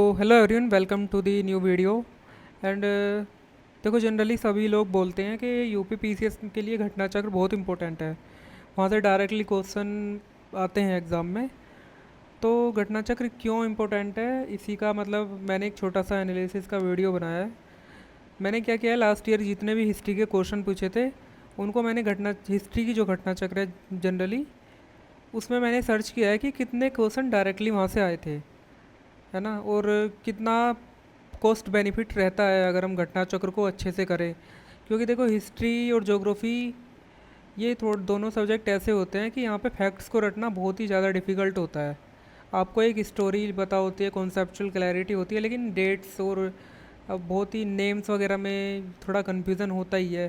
Hello everyone, welcome to the new video. And देखो, generally सभी लोग बोलते हैं कि यूपी पीसीएस के लिए घटना चक्र बहुत इंपॉर्टेंट है। वहाँ से डायरेक्टली क्वेश्चन आते हैं एग्ज़ाम में। तो घटना चक्र क्यों इम्पोर्टेंट है, इसी का मतलब मैंने एक छोटा सा एनालिसिस का वीडियो बनाया है। मैंने क्या किया है, लास्ट ईयर जितने भी हिस्ट्री के क्वेश्चन पूछे थे उनको मैंने घटना हिस्ट्री की जो घटना चक्र है जनरली, उसमें मैंने सर्च किया है कि कितने क्वेश्चन डायरेक्टली वहाँ से आए थे, है ना, और कितना कॉस्ट बेनिफिट रहता है अगर हम घटना चक्र को अच्छे से करें। क्योंकि देखो, हिस्ट्री और ज्योग्राफी ये थोड़े दोनों सब्जेक्ट ऐसे होते हैं कि यहाँ पे फैक्ट्स को रटना बहुत ही ज़्यादा डिफ़िकल्ट होता है। आपको एक स्टोरी पता होती है, कॉन्सेप्चुअल क्लैरिटी होती है, लेकिन डेट्स और अब बहुत ही नेम्स वगैरह में थोड़ा कन्फ्यूज़न होता ही है।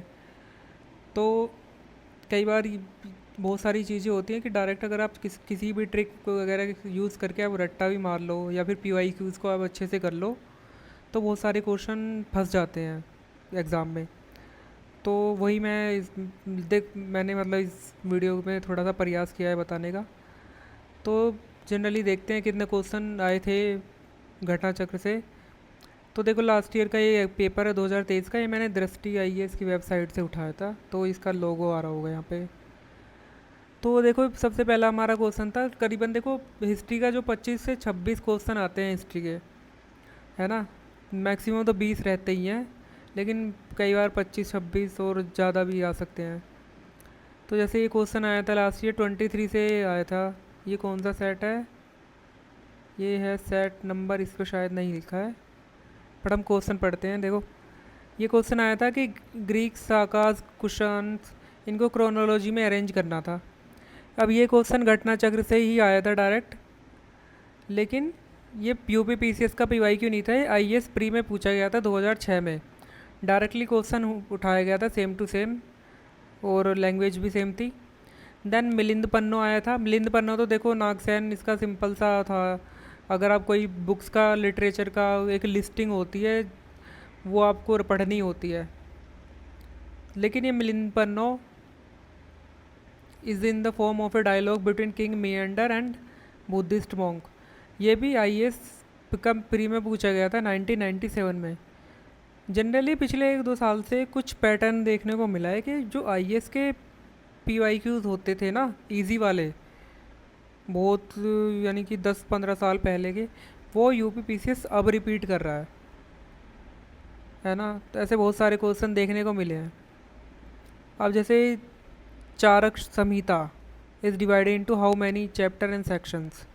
तो कई बार बहुत सारी चीज़ें होती हैं कि डायरेक्ट अगर आप किसी भी ट्रिक को वगैरह यूज़ करके आप रट्टा भी मार लो या फिर पी वाई क्यूज़ को आप अच्छे से कर लो, तो बहुत सारे क्वेश्चन फंस जाते हैं एग्ज़ाम में। तो वही मैंने मतलब इस वीडियो में थोड़ा सा प्रयास किया है बताने का। तो जनरली देखते हैं कितने क्वेश्चन आए थे घटना चक्र से। तो देखो, लास्ट ईयर का ये पेपर है 2023 का, ये मैंने दृष्टि आईएएस की वेबसाइट से उठाया था, तो इसका लोगो आ रहा होगा यहाँ पे। तो देखो, सबसे पहला हमारा क्वेश्चन था करीबन, देखो हिस्ट्री का जो 25 से 26 क्वेश्चन आते हैं हिस्ट्री के, है ना। मैक्सिमम तो 20 रहते ही हैं, लेकिन कई बार 25 26 और ज़्यादा भी आ सकते हैं। तो जैसे ये क्वेश्चन आया था लास्ट ईयर 23 से आया था। ये कौन सा सेट है, ये है सेट नंबर, इस पर शायद नहीं लिखा है, पर हम क्वेश्चन पढ़ते हैं। देखो, ये क्वेश्चन आया था कि ग्रीक साकाज कुशान्स, इनको क्रोनोलॉजी में अरेंज करना था। अब ये क्वेश्चन घटना चक्र से ही आया था डायरेक्ट, लेकिन ये यूपी पीसीएस का पीवाई क्यों नहीं था, ये आईएएस प्री में पूछा गया था 2006 में। डायरेक्टली क्वेश्चन उठाया गया था सेम टू सेम, और लैंग्वेज भी सेम थी। देन मिलिंद पन्नो आया था। मिलिंद पन्नो तो देखो नागसेन, इसका सिंपल सा था। अगर आप कोई बुक्स का, लिटरेचर का एक लिस्टिंग होती है, वो आपको पढ़नी होती है। लेकिन ये Milinda Panho is in the form of a dialogue between king Menander and Buddhist monk. ये भी आईएएस का प्री में पूछा गया था 1997 में। जनरली पिछले 1 2 साल से कुछ पैटर्न देखने को मिला है कि जो आईएएस के पीवाईक्यूज होते थे ना, इजी वाले, बहुत यानी कि 10 15 साल पहले के, वो यूपी पीसीएस अब रिपीट कर रहा है ना। तो ऐसे बहुत सारे क्वेश्चन देखने को मिले हैं। अब जैसे Charaka Samhita is divided into how many chapter and sections.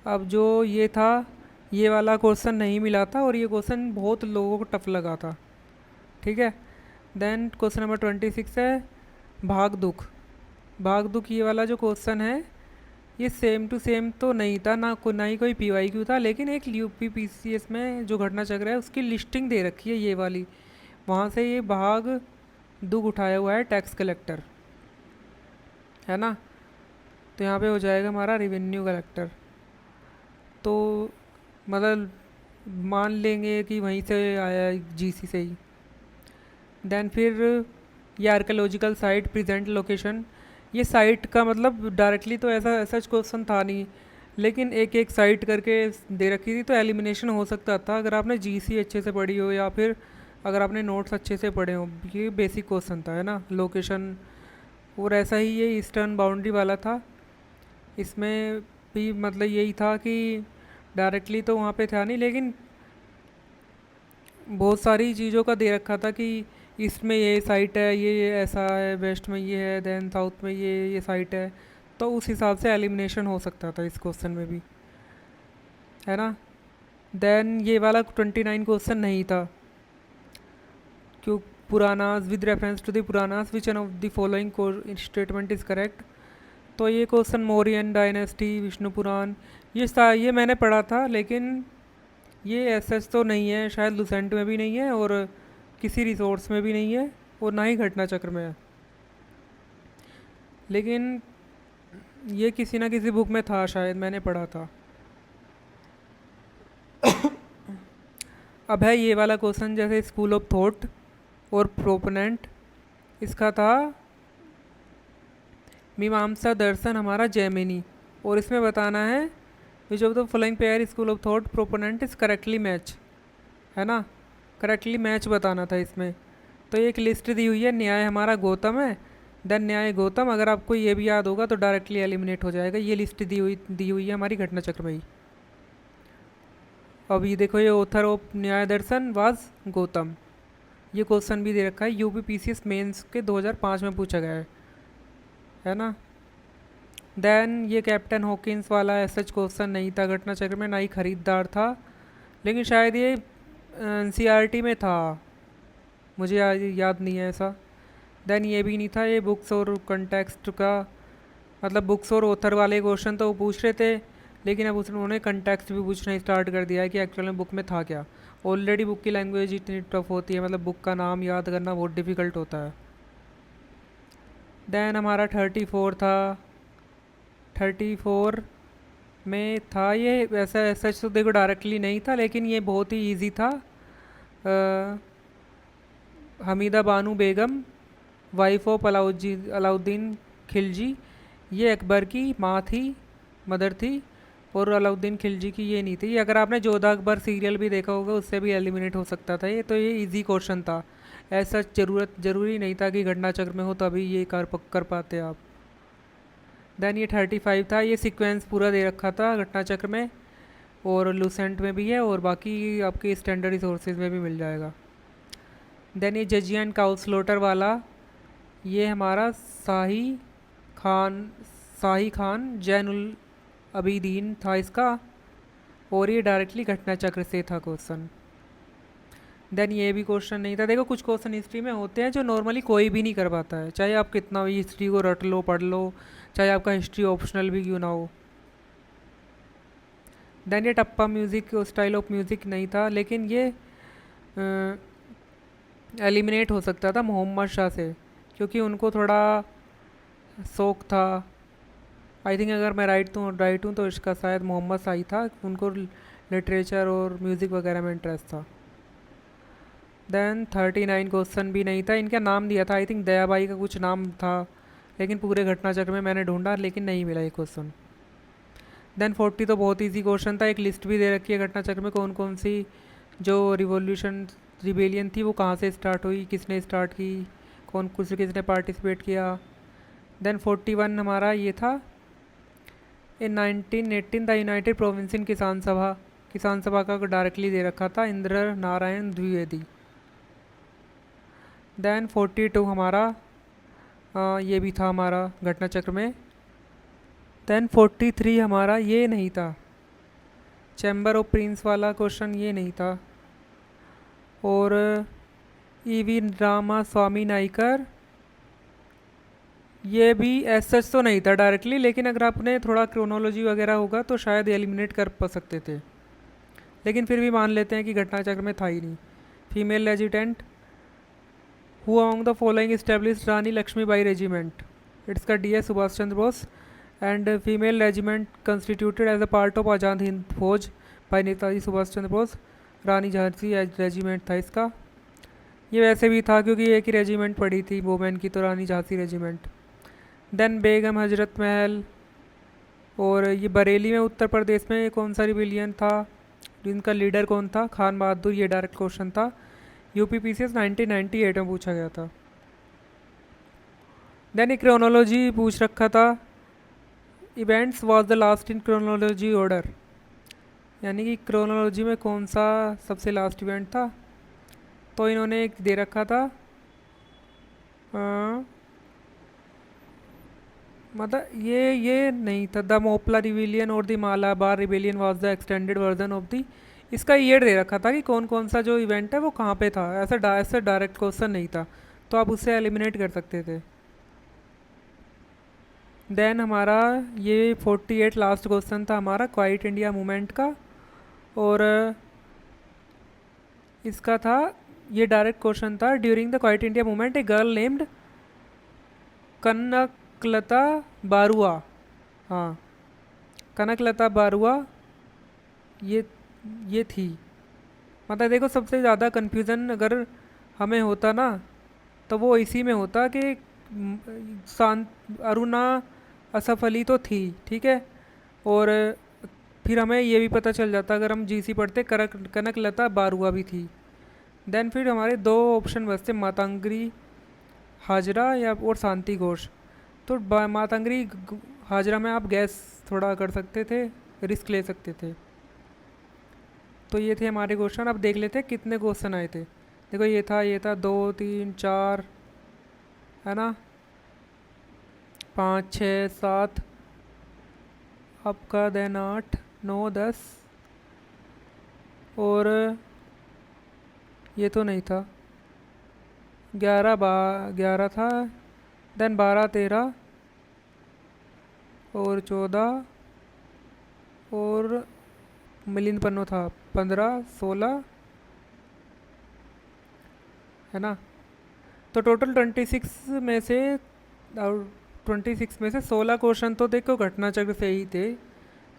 अब जो ये था, ये वाला क्वेश्चन नहीं मिला था, और ये क्वेश्चन बहुत लोगों को टफ लगा था। ठीक है। देन क्वेश्चन नंबर 26 है भाग दुख। भाग दुख ये वाला जो क्वेश्चन है, ये सेम टू सेम तो नहीं था, ना ही कोई पीवाई क्यू था, लेकिन एक यूपी पीसीएस में जो घटना चक्र है उसकी लिस्टिंग दे रखी है ये वाली, वहाँ से ये भाग दुख उठाया हुआ है टैक्स कलेक्टर, है ना। तो यहाँ पे हो जाएगा हमारा रेवेन्यू कलेक्टर। तो मतलब मान लेंगे कि वहीं से आया है, जीसी से ही। देन फिर ये आर्कियोलॉजिकल साइट प्रेजेंट लोकेशन, ये साइट का मतलब डायरेक्टली तो ऐसा ऐसा क्वेश्चन था नहीं, लेकिन एक एक साइट करके दे रखी थी, तो एलिमिनेशन हो सकता था अगर आपने जीसी अच्छे से पढ़ी हो या फिर अगर आपने नोट्स अच्छे से पढ़े हो। ये बेसिक क्वेश्चन था, है ना, लोकेशन। और ऐसा ही ये ईस्टर्न बाउंड्री वाला था, इसमें भी मतलब यही था कि डायरेक्टली तो वहाँ पे था नहीं, लेकिन बहुत सारी चीज़ों का दे रखा था कि ईस्ट में ये साइट है, ये ऐसा है, वेस्ट में ये है, देन साउथ में ये साइट है। तो उस हिसाब से एलिमिनेशन हो सकता था इस क्वेश्चन में भी, है ना। देन ये वाला 29 क्वेश्चन नहीं था, क्यों Puranas with reference to the Puranas which one of the following statement is correct. तो ये क्वेश्चन मौर्यन डायनेस्टी, विष्णु पुराण, ये मैंने पढ़ा था, लेकिन ये एसएस तो नहीं है, शायद लुसेंट में भी नहीं है, और किसी रिसोर्स में भी नहीं है, और ना ही घटना चक्र में है। लेकिन ये किसी ना किसी बुक में था, शायद मैंने पढ़ा था। अब है ये वाला क्वेश्चन, जैसे स्कूल ऑफ थॉट और प्रोपोनेंट, इसका था मीमांसा दर्शन हमारा जैमिनी, और इसमें बताना है which of the following pair school of thought proponent is correctly match, है ना, करेक्टली मैच बताना था इसमें। तो एक लिस्ट दी हुई है, न्याय हमारा गौतम है, देन न्याय गौतम, अगर आपको ये भी याद होगा तो डायरेक्टली एलिमिनेट हो जाएगा। ये लिस्ट दी हुई है हमारी घटना चक्र में ही। अब ये देखो, ये ऑथर ऑफ न्याय दर्शन वाज गौतम। ये क्वेश्चन भी दे रखा है, यूपी पीसीएस मेंस के 2005 में पूछा गया है ना। देन ये कैप्टन हॉकिंस वाला सच क्वेश्चन नहीं था घटना चक्र में, ना ही खरीदार था, लेकिन शायद ये एनसीईआरटी में था, मुझे याद नहीं है ऐसा। देन ये भी नहीं था, ये बुक्स और कंटेक्स्ट का, मतलब बुक्स और ऑथर वाले क्वेश्चन तो वो पूछ रहे थे, लेकिन अब उन्होंने कंटेक्स्ट भी पूछना स्टार्ट कर दिया है कि एक्चुअल में बुक में था क्या। ऑलरेडी बुक की लैंग्वेज इतनी टफ होती है, मतलब बुक का नाम याद करना बहुत डिफ़िकल्ट होता है। देन हमारा 34 था, 34 में था ये, वैसा सच तो देखो डायरेक्टली नहीं था, लेकिन ये बहुत ही इजी था। हमीदा बानू बेगम, वाइफ ऑफ अलाउद्दीन खिलजी, ये अकबर की माँ थी, मदर थी, और अलाउद्दीन खिलजी की ये नहीं थी। अगर आपने जोधा अकबर सीरियल भी देखा होगा उससे भी एलिमिनेट हो सकता था ये, तो ये इजी क्वेश्चन था, ऐसा ज़रूरी नहीं था कि घटना चक्र में हो तभी ये कर पाते आप। देन ये 35 था, ये सीक्वेंस पूरा दे रखा था घटना चक्र में, और लूसेंट में भी है, और बाकी आपके स्टैंडर्ड रिसोर्सेज में भी मिल जाएगा। देन ये जजिया एंड काउसलोटर वाला, ये हमारा शाही खान जैनुल अबीदीन था इसका, और ये डायरेक्टली घटना चक्र से था क्वेश्चन। देन ये भी क्वेश्चन नहीं था। देखो कुछ क्वेश्चन हिस्ट्री में होते हैं जो नॉर्मली कोई भी नहीं कर पाता है, चाहे आप कितना भी हिस्ट्री को रट लो, पढ़ लो, चाहे आपका हिस्ट्री ऑप्शनल भी क्यों ना हो। देन ये टप्पा म्यूज़िक स्टाइल ऑफ म्यूज़िक नहीं था, लेकिन ये एलिमिनेट हो सकता था मोहम्मद शाह से, क्योंकि उनको थोड़ा शौक था। आई थिंक अगर मैं राइट हूँ तो इसका शायद मोहम्मद शाह ही था, उनको लिटरेचर और म्यूज़िक वगैरह में इंटरेस्ट था। देन 39 क्वेश्चन भी नहीं था, इनका नाम दिया था आई थिंक दयाबाई का कुछ नाम था, लेकिन पूरे घटना चक्र में मैंने ढूंढा लेकिन नहीं मिला ये क्वेश्चन। देन 40 तो बहुत इजी क्वेश्चन था, एक लिस्ट भी दे रखी है घटना चक्र में कौन कौन सी जो रिबेलियन थी वो कहाँ से स्टार्ट हुई, किसने स्टार्ट की, किसने पार्टिसिपेट किया। देन 41 हमारा ये था, इन 1918 द यूनाइटेड प्रोविंसियन किसान सभा का डायरेक्टली दे रखा था इंद्र नारायण द्विवेदी। देन 42 हमारा ये भी था हमारा घटना चक्र में। देन 43 हमारा ये नहीं था, चैम्बर ऑफ प्रिंस वाला क्वेश्चन ये नहीं था, और ईवी रामा स्वामी नाइकर ये भी ऐसा तो नहीं था डायरेक्टली, लेकिन अगर आपने थोड़ा क्रोनोलॉजी वगैरह होगा तो शायद एलिमिनेट कर पा सकते थे, लेकिन फिर भी मान लेते हैं कि घटना चक्र में था ही नहीं। Female resident who among the following establish Rani Lakshmibai regiment, it's का D S Subhash Chandra Bose, and female regiment constituted as a part of Azad Hind Fauj by Netaji Subhash Chandra Bose, Rani Jhansi regiment था इसका। ये वैसे भी था क्योंकि एक ही रेजिमेंट पड़ी थी वोमेन की, तो रानी झांसी रेजिमेंट। देन बेगम हजरत महल, और ये बरेली में उत्तर प्रदेश में कौन सा रिबिलियन था, इनका लीडर कौन था, खान बहादुर, ये डायरेक्ट क्वेश्चन था, यूपी पीसीएस 1998 में पूछा गया था। देन एक क्रोनोलॉजी पूछ रखा था, events was the last in chronology order, यानी कि क्रोनोलॉजी में कौन सा सबसे लास्ट इवेंट था, तो इन्होंने एक दे रखा था मतलब ये नहीं था, द मोपला रिबिलियन और the Malabar rebellion was the extended version of the, इसका ये दे रखा था कि कौन कौन सा जो इवेंट है वो कहाँ पे था, ऐसा डायरेक्ट क्वेश्चन नहीं था, तो आप उससे एलिमिनेट कर सकते थे। देन हमारा ये 48 लास्ट क्वेश्चन था हमारा क्वाइट इंडिया मूवमेंट का, और इसका था ये डायरेक्ट क्वेश्चन था, during the Quit India Movement a girl named Kanaklata Barua, हाँ कनकलता बारुआ ये थी। मतलब देखो सबसे ज़्यादा कन्फ्यूज़न अगर हमें होता ना तो वो इसी में होता कि अरुणा असफ अली तो थी, ठीक है, और फिर हमें ये भी पता चल जाता अगर हम जीसी पढ़ते कनकलता बारुआ भी थी। देन फिर हमारे दो ऑप्शन बचते, मातंगरी हाजरा या और शांति घोष। तो मातंगरी हाजरा में आप गैस थोड़ा कर सकते थे, रिस्क ले सकते थे। तो ये थे हमारे क्वेश्चन। अब देख लेते हैं कितने क्वेश्चन आए थे। देखो ये था 2 3 4, है ना, 5 6 7, आपका देन 8 9 10, और ये तो नहीं था, 11 था, देन 12 13 और 14, और मिलिंद पन्नो था 15 16, है ना। तो टोटल 26 में से 16 क्वेश्चन तो देखो घटना चक्र से ही थे।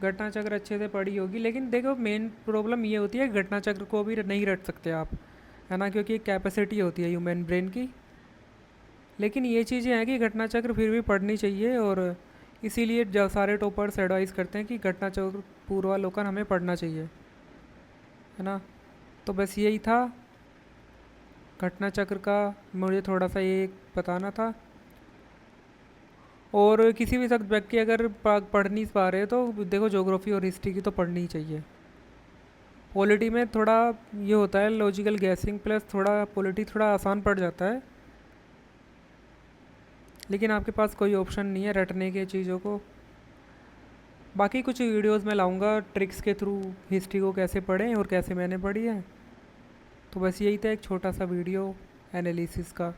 घटना चक्र अच्छे से पढ़ी होगी, लेकिन देखो मेन प्रॉब्लम ये होती है घटना चक्र को भी नहीं रट सकते आप, है ना, क्योंकि एक कैपेसिटी होती है ह्यूमन ब्रेन की। लेकिन ये चीज़ें हैं कि घटना चक्र फिर भी पढ़नी चाहिए, और इसीलिए सारे टॉपर्स एडवाइस करते हैं कि घटना चक्र पूर्वालोकन हमें पढ़ना चाहिए, है ना। तो बस यही था घटना चक्र का, मुझे थोड़ा सा ये बताना था। और किसी भी सब्जेक्ट की अगर पढ़ नहीं पा रहे तो देखो ज्योग्राफी और हिस्ट्री की तो पढ़नी ही चाहिए। पॉलिटी में थोड़ा ये होता है लॉजिकल गैसिंग प्लस थोड़ा पॉलिटी थोड़ा आसान पड़ जाता है, लेकिन आपके पास कोई ऑप्शन नहीं है रटने के चीज़ों को। बाकी कुछ वीडियोस में लाऊंगा ट्रिक्स के थ्रू हिस्ट्री को कैसे पढ़ें और कैसे मैंने पढ़ी है। तो बस यही था एक छोटा सा वीडियो एनालिसिस का।